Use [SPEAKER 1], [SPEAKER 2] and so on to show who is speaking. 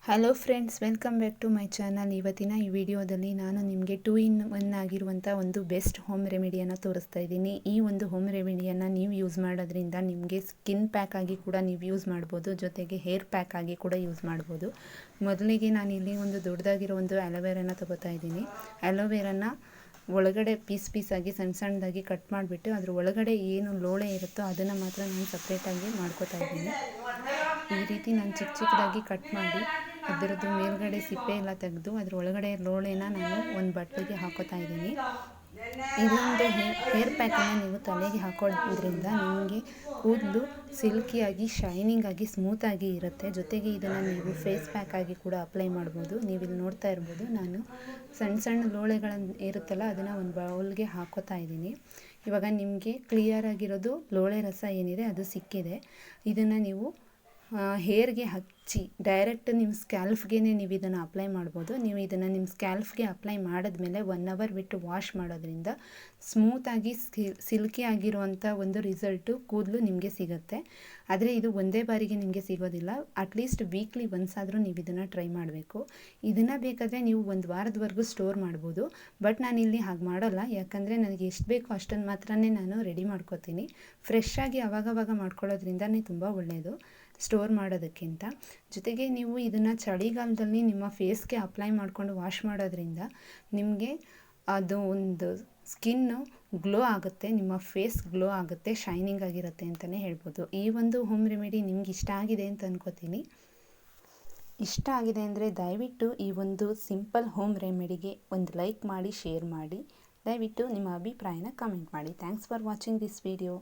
[SPEAKER 1] Hello friends, welcome back to my channel. ಇವತ್ತಿನ ಈ ವಿಡಿಯೋದಲ್ಲಿ ನಾನು ನಿಮಗೆ 2 in 1 ಆಗಿರುವಂಥ ಒಂದು ಬೆಸ್ಟ್ ಹೋಮ್ ರೆಮಿಡಿಯನ್ನು ತೋರಿಸ್ತಾ ಇದ್ದೀನಿ. ಈ ಒಂದು ಹೋಮ್ ರೆಮಿಡಿಯನ್ನು ನೀವು ಯೂಸ್ ಮಾಡೋದ್ರಿಂದ ನಿಮಗೆ ಸ್ಕಿನ್ ಪ್ಯಾಕ್ ಆಗಿ ಕೂಡ ನೀವು ಯೂಸ್ ಮಾಡ್ಬೋದು, ಜೊತೆಗೆ ಹೇರ್ ಪ್ಯಾಕ್ ಆಗಿ ಕೂಡ ಯೂಸ್ ಮಾಡ್ಬೋದು. ಮೊದಲಿಗೆ ನಾನಿಲ್ಲಿ ಒಂದು ದೊಡ್ಡದಾಗಿರೋ ಒಂದು ಅಲೋವೆರಾನ ತಗೋತಾ ಇದ್ದೀನಿ. ಅಲೋವೆರಾನ ಒಳಗಡೆ ಪೀಸಾಗಿ ಸಣ್ಣದಾಗಿ ಕಟ್ ಮಾಡಿಬಿಟ್ಟು ಅದ್ರ ಒಳಗಡೆ ಏನು ಲೋಳೆ ಇರುತ್ತೋ ಅದನ್ನು ಮಾತ್ರ ನಾನು ಸಪ್ರೇಟಾಗಿ ಮಾಡ್ಕೋತಾ ಇದ್ದೀನಿ. ಈ ರೀತಿ ನಾನು ಚಿಕ್ಕದಾಗಿ ಕಟ್ ಮಾಡಿ ಅದರದ್ದು ಮೇಲ್ಗಡೆ ಸಿಪ್ಪೆ ಎಲ್ಲ ತೆಗೆದು ಅದ್ರ ಒಳಗಡೆ ಲೋಳೆನ ನಾನು ಒಂದು ಬಟ್ಲಿಗೆ ಹಾಕೋತಾ ಇದ್ದೀನಿ. ಇದೊಂದು ಹೇರ್ ಪ್ಯಾಕನ್ನು ನೀವು ತಲೆಗೆ ಹಾಕೋದ್ರಿಂದ ನಿಮಗೆ ಕೂದಲು ಸಿಲ್ಕಿಯಾಗಿ, ಶೈನಿಂಗ್ ಆಗಿ, ಸ್ಮೂತಾಗಿ ಇರುತ್ತೆ. ಜೊತೆಗೆ ಇದನ್ನು ನೀವು ಫೇಸ್ ಪ್ಯಾಕ್ ಆಗಿ ಕೂಡ ಅಪ್ಲೈ ಮಾಡ್ಬೋದು. ನೀವಿಲ್ಲಿ ನೋಡ್ತಾ ಇರ್ಬೋದು, ನಾನು ಸಣ್ಣ ಲೋಳೆಗಳನ್ನು ಇರುತ್ತಲ್ಲ ಅದನ್ನು ಒಂದು ಬೌಲ್ಗೆ ಹಾಕೋತಾ ಇದ್ದೀನಿ. ಇವಾಗ ನಿಮಗೆ ಕ್ಲಿಯರ್ ಆಗಿರೋದು ಲೋಳೆ ರಸ ಏನಿದೆ ಅದು ಸಿಕ್ಕಿದೆ. ಇದನ್ನು ನೀವು ಹೇರ್ಗೆ ಹಚ್ಚಿ ಡೈರೆಕ್ಟ್ ನಿಮ್ಮ ಸ್ಕ್ಯಾಲ್ಫ್ಗೆ ನೀವು ಇದನ್ನು ಅಪ್ಲೈ ಮಾಡ್ಬೋದು. ನೀವು ಇದನ್ನು ನಿಮ್ಮ ಸ್ಕ್ಯಾಲ್ಫ್ಗೆ ಅಪ್ಲೈ ಮಾಡಿದ್ಮೇಲೆ 1 hour ಬಿಟ್ಟು ವಾಶ್ ಮಾಡೋದ್ರಿಂದ ಸ್ಮೂತಾಗಿ ಸಿಲ್ಕಿ ಆಗಿರುವಂಥ ಒಂದು ರಿಸಲ್ಟು ಕೂದಲು ನಿಮಗೆ ಸಿಗುತ್ತೆ. ಆದರೆ ಇದು ಒಂದೇ ಬಾರಿಗೆ ನಿಮಗೆ ಸಿಗೋದಿಲ್ಲ. ಅಟ್ಲೀಸ್ಟ್ ವೀಕ್ಲಿ ಒನ್ಸ್ ಆದರೂ ನೀವು ಇದನ್ನು ಟ್ರೈ ಮಾಡಬೇಕು. ಇದನ್ನು ಬೇಕಾದರೆ ನೀವು 1 ವಾರದವರೆಗೂ ಸ್ಟೋರ್ ಮಾಡ್ಬೋದು. ಬಟ್ ನಾನಿಲ್ಲಿ ಹಾಗೆ ಮಾಡೋಲ್ಲ, ಯಾಕಂದರೆ ನನಗೆ ಎಷ್ಟು ಬೇಕೋ ಅಷ್ಟನ್ನು ಮಾತ್ರನೇ ನಾನು ರೆಡಿ ಮಾಡ್ಕೋತೀನಿ. ಫ್ರೆಶ್ ಆಗಿ ಅವಾಗವಾಗ ಮಾಡ್ಕೊಳ್ಳೋದ್ರಿಂದನೇ ತುಂಬ ಒಳ್ಳೆಯದು ಸ್ಟೋರ್ ಮಾಡೋದಕ್ಕಿಂತ. ಜೊತೆಗೆ ನೀವು ಇದನ್ನು ಚಳಿಗಾಲದಲ್ಲಿ ನಿಮ್ಮ ಫೇಸ್ಗೆ ಅಪ್ಲೈ ಮಾಡಿಕೊಂಡು ವಾಶ್ ಮಾಡೋದ್ರಿಂದ ನಿಮಗೆ ಅದು ಒಂದು ಸ್ಕಿನ್ನು ಗ್ಲೋ ಆಗುತ್ತೆ, ನಿಮ್ಮ ಫೇಸ್ ಗ್ಲೋ ಆಗುತ್ತೆ, ಶೈನಿಂಗ್ ಆಗಿರುತ್ತೆ ಅಂತಲೇ ಹೇಳ್ಬೋದು. ಈ ಒಂದು ಹೋಮ್ ರೆಮಿಡಿ ನಿಮ್ಗೆ ಇಷ್ಟ ಆಗಿದೆ ಅಂತ ಅನ್ಕೋತೀನಿ. ಇಷ್ಟ ಆಗಿದೆ ಅಂದರೆ ದಯವಿಟ್ಟು ಈ ಒಂದು ಸಿಂಪಲ್ ಹೋಮ್ ರೆಮಿಡಿಗೆ ಒಂದು ಲೈಕ್ ಮಾಡಿ, ಶೇರ್ ಮಾಡಿ. ದಯವಿಟ್ಟು ನಿಮ್ಮ ಅಭಿಪ್ರಾಯನ ಕಮೆಂಟ್ ಮಾಡಿ. Thanks for watching this video.